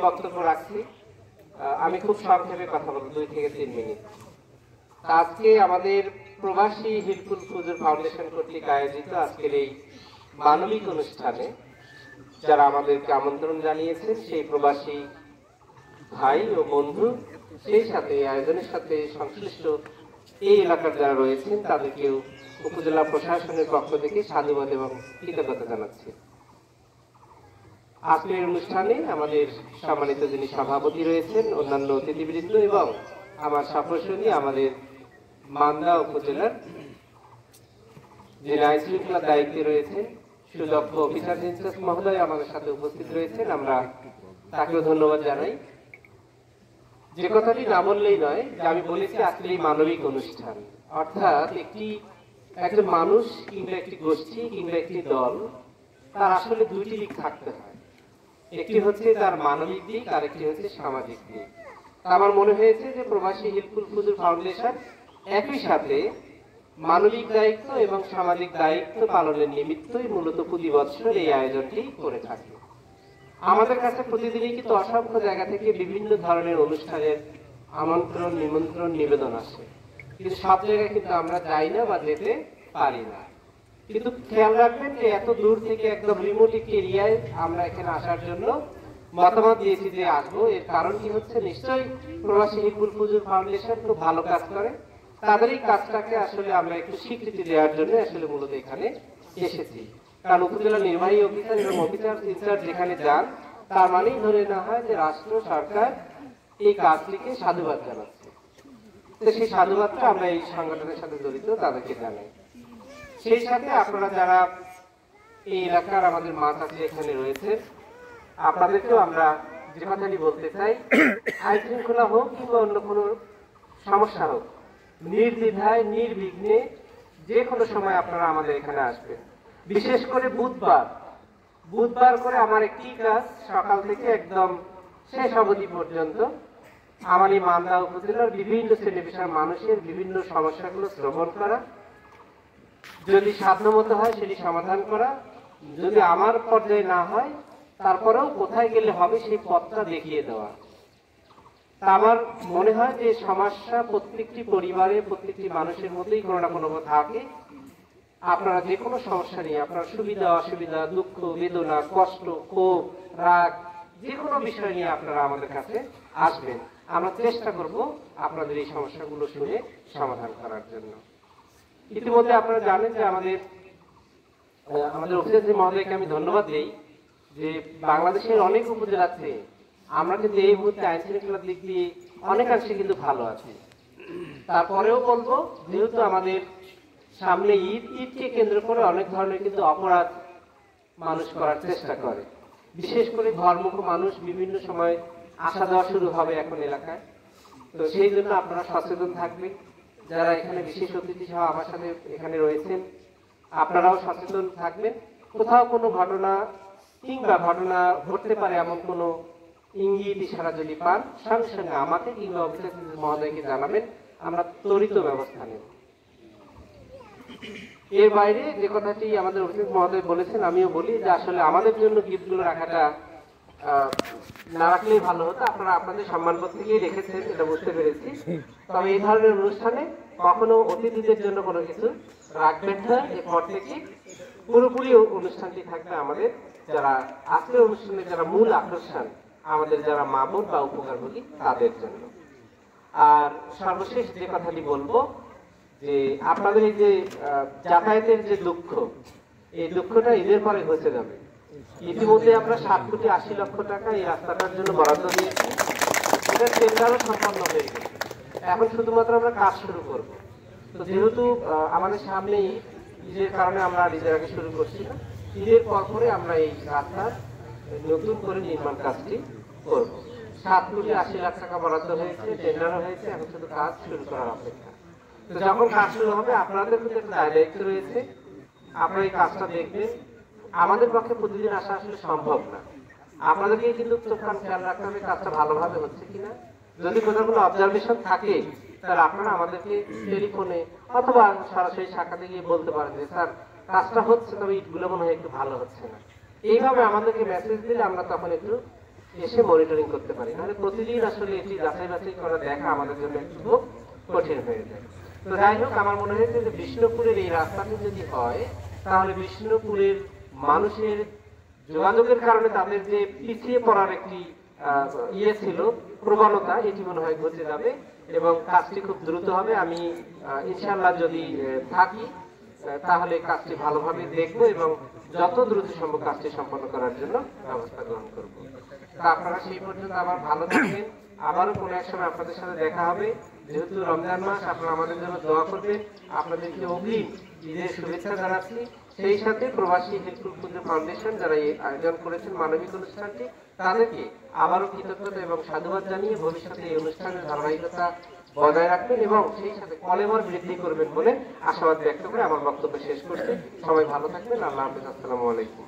বক্তব্য রাখছি। আমি খুব সংক্ষেপে কথা বলবো, 2 থেকে 3 মিনিট। আজকে আমাদের প্রবাসী হিলফুল ফুজুর ফাউন্ডেশন কর্তৃক আয়োজিত আজকের এই মানবিক অনুষ্ঠানে যারা আমাদেরকে আমন্ত্রণ জানিয়েছেন সেই প্রবাসী ভাই ও বন্ধু, সেই সাথে আয়োজনের সাথে সংশ্লিষ্ট এই এলাকার যারা রয়েছেন তাদেরকেও উপজেলা প্রশাসনের পক্ষ থেকে সাধুবাদ এবং কৃতজ্ঞতা জানাচ্ছি। আজকের অনুষ্ঠানে আমাদের সম্মানিত যিনি সভাপতি রয়েছেন, অন্যান্য অতিথিবৃন্দ এবং আমার সপ্রসঙ্গী আমাদের মান্দা উপজেলার যিনি আইন শৃঙ্খলার দায়িত্বে রয়েছেন সুদক্ষ অফিসার ইনচার্জ মহোদয় আমাদের সাথে উপস্থিত রয়েছেন। আমরা তাকেও ধন্যবাদ জানাই। যে কথাটি না বললেই নয় যে আমি বলেছি আজকের এই মানবিক অনুষ্ঠান, অর্থাৎ একজন মানুষ কিংবা একটি গোষ্ঠী কিংবা একটি দল, তার আসলে 2টি দিক থাকতে হয়। একটি হচ্ছে তার মানবিক দিক, আর একটি হচ্ছে সামাজিক দিক। আমার মনে হয়েছে যে প্রবাসী হিলফুল ফুজুর ফাউন্ডেশন একই সাথে মানবিক দায়িত্ব এবং সামাজিক দায়িত্ব পালনের নিমিত্তই মূলত প্রতি বছর এই আয়োজনটি করে থাকে। আমাদের কাছে প্রতিদিনই কিন্তু অসংখ্য জায়গা থেকে বিভিন্ন ধরনের অনুষ্ঠানের আমন্ত্রণ, নিমন্ত্রণ, নিবেদন আসে, কিন্তু সব জায়গায় কিন্তু আমরা যাই না বা যেতে পারি না। কিন্তু খেয়াল রাখবেন যে এত দূর থেকে একদম রিমোট একটি এরিয়ায় আমরা এখানে আসার জন্য মতামত দিয়েছি যে আসবো। এর কারণ কি হচ্ছে, নিশ্চয়ই প্রবাসী হিলফুল ফুজুর ফাউন্ডেশন খুব ভালো কাজ করে, তাদের এই কাজটাকে আসলে আমরা একটু স্বীকৃতি দেওয়ার জন্য আসলে মূলত এখানে এসেছি। কারণ উপজেলা নির্বাহী অফিসার এবং অফিসার ইনচার্জ যেখানে যান, তার মানেই ধরে নেওয়া হয় যে রাষ্ট্র সরকার এই কাজটিকে সাধুবাদ জানাচ্ছে। তো সেই সাধুবাদটা আমরা এই সংগঠনের সাথে জড়িত তাদেরকে জানাই। সেই সাথে আপনারা যারা এই এলাকার আমাদের মা চাচি এখানে রয়েছে, আপনাদেরকেও আমরা যে কথাটি বলতে চাই, আইন শৃঙ্খলা হোক কিংবা অন্য কোনো সমস্যা হোক, নির্দ্বিধায় নির্বিঘ্নে যে কোনো সময় আপনারা আমাদের এখানে আসবেন। বিশেষ করে বুধবার করে আমার একটি কাজ, সকাল থেকে একদম শেষ অবধি পর্যন্ত আমার এই মান্দা উপজেলার বিভিন্ন শ্রেণী পেশার মানুষের বিভিন্ন সমস্যাগুলো শ্রবণ করা, যদি সাধ্যমতো হয় সেটি সমাধান করা, যদি আমার পর্যায়ে না হয় তারপরেও কোথায় গেলে হবে সেই পথটা দেখিয়ে দেওয়া। তা আমার মনে হয় যে সমস্যা প্রত্যেকটি পরিবারে, প্রত্যেকটি মানুষের মধ্যেই কোনো না কোনো থাকে। আপনারা যে কোনো সমস্যা নিয়ে, আপনার সুবিধা অসুবিধা, দুঃখ বেদনা, কষ্ট, ক্ষোভ, রাগ, যে কোনো বিষয় নিয়ে আপনারা আমাদের কাছে আসবেন। আমরা চেষ্টা করব আপনাদের এই সমস্যাগুলো শুনে সমাধান করার জন্য। ইতিমধ্যে আপনারা জানেন যে আমাদের অফিসার মহোদয়কে আমি ধন্যবাদ দিই যে বাংলাদেশের অনেক উপজেলাতে আমরা কিন্তু এই মুহূর্তে আইন শৃঙ্খলার দিক দিয়ে অনেকাংশে কিন্তু ভালো আছি। তারপরেও বলবো, যেহেতু আমাদের সামনে ঈদকে কেন্দ্র করে অনেক ধরনের কিন্তু অপরাধ মানুষ করার চেষ্টা করে, বিশেষ করে ধর্মুখ মানুষ বিভিন্ন সময় আসা যাওয়া শুরু হবে এখন এলাকায়। তো সেই জন্য আপনারা সচেতন থাকবেন। যারা এখানে বিশেষ অতিথি সহ আমার সাথে এখানে রয়েছেন, আপনারাও সচেতন থাকবেন। কোথাও কোনো ঘটনা কিংবা ঘটনা ঘটতে পারে এমন কোনো ইঙ্গিত ইশারা যদি পান, সঙ্গে সঙ্গে আমাকে কিংবা অফিসার মহোদয়কে জানাবেন, আমরা ত্বরিত ব্যবস্থা নেব। এর বাইরে যে কথাটি আমাদের অফিসার মহোদয় বলেছেন, আমিও বলি যে আসলে আমাদের জন্য গিফটগুলো রাখাটা না রাখলেই ভালো হতো। আপনারা আপনাদের সম্মানবোধ থেকেই রেখেছেন, এটা বুঝতে পেরেছি। তবে এই ধরনের অনুষ্ঠানে কখনো অতিথিদের জন্য কোনো কিছু রাখবেন না। এরপর থেকে পুরোপুরি অনুষ্ঠানটি থাকবে আমাদের যারা আজকের অনুষ্ঠানে যারা মূল আকর্ষণ, আমাদের যারা মা বোন বা উপকারভোগী তাদের জন্য। আর সর্বশেষ যে কথাটি বলবো যে আপনাদের এই যে যাতায়াতের যে দুঃখ, এই দুঃখটা ঈদের পরে ঘুচে যাবে। ইতিমধ্যে আমরা 7,80,00,000 টাকা এই রাস্তাটার জন্য বরাদ্দ দিয়েছি, এটা টেন্ডারও সম্পন্ন হয়ে গেছে। এখন শুধুমাত্র আমরা কাজ শুরু করব। তো যেহেতু আমাদের সামনে ঈদের কারণে আমরা ঈদের আগে শুরু করছি না, ঈদের পরে আমরা এই রাস্তার নতুন করে নির্মাণ কাজটি করব। 7,80,00,000 টাকা বরাদ্দ হয়েছে, টেন্ডারও হয়েছে, এখন শুধু কাজ শুরু করার অপেক্ষা। তো যখন কাজ শুরু হবে আপনাদের কিন্তু একটা দায়িত্ব রয়েছে, আপনারা এই কাজটা দেখবেন। আমাদের পক্ষে প্রতিদিন আসা আসলে সম্ভব না, আপনাদেরকে কিন্তু চোখ-কান খেয়াল রাখতে হবে কাজটা ভালোভাবে হচ্ছে কিনা। যদি কোথাও কোনো অবজারভেশন থাকে তাহলে আপনারা আমাদেরকে টেলিফোনে অথবা সরাসরি সাক্ষাতে গিয়ে বলতে পারেন যে স্যার কাজটা হচ্ছে, তবে ইটগুলো মনে হয় একটু ভালো হচ্ছে না। এইভাবে আমাদেরকে মেসেজ দিলে আমরা তখন একটু এসে মনিটরিং করতে পারি, নাহলে প্রতিদিন আসলে এটি যাচাই বাছাই করা দেখা আমাদের জন্য একটু খুব কঠিন হয়ে যায়। তো যাই হোক, আমার মনে হয়েছে যে বিষ্ণুপুরের এই রাস্তাটি যদি হয়, তাহলে বিষ্ণুপুরের মানুষের যোগাযোগের কারণে তাদের যে পিছিয়ে পড়ার একটি ছিল প্রবণতা, এটি মনে হয় ঘটে যাবে এবং কাজটি খুব দ্রুত হবে। আমি ইনশাআল্লাহ যদি থাকি তাহলে কাজটি ভালোভাবে দেখব এবং যত দ্রুত সম্ভব কাজটি সম্পন্ন করার জন্য ব্যবস্থা গ্রহণ করব। তা আপনারা সেই পর্যন্ত আবার ভালো থাকবেন, আবারও কোনো এক সময় আপনাদের সাথে দেখা হবে। যেহেতু রমজান মাস, আপনারা আমাদের জন্য দোয়া করবেন। আপনাদেরকে অগ্রিম ঈদের শুভেচ্ছা জানাচ্ছি। সেই সাথে প্রবাসী হেল্পফুল ক্ষুদ্র ফাউন্ডেশন যারা এই আয়োজন করেছেন মানবিক অনুষ্ঠানটি, তাদেরকে আবারও কৃতজ্ঞতা এবং সাধুবাদ জানিয়ে ভবিষ্যতে এই অনুষ্ঠানের ধারাবাহিকতা বজায় রাখবেন এবং সেই সাথে কলেবর বৃদ্ধি করবেন বলে আশাবাদ ব্যক্ত করে আমার বক্তব্য শেষ করছি। সবাই ভালো থাকবেন। আল্লাহ হাফেজ। আসসালামু আলাইকুম।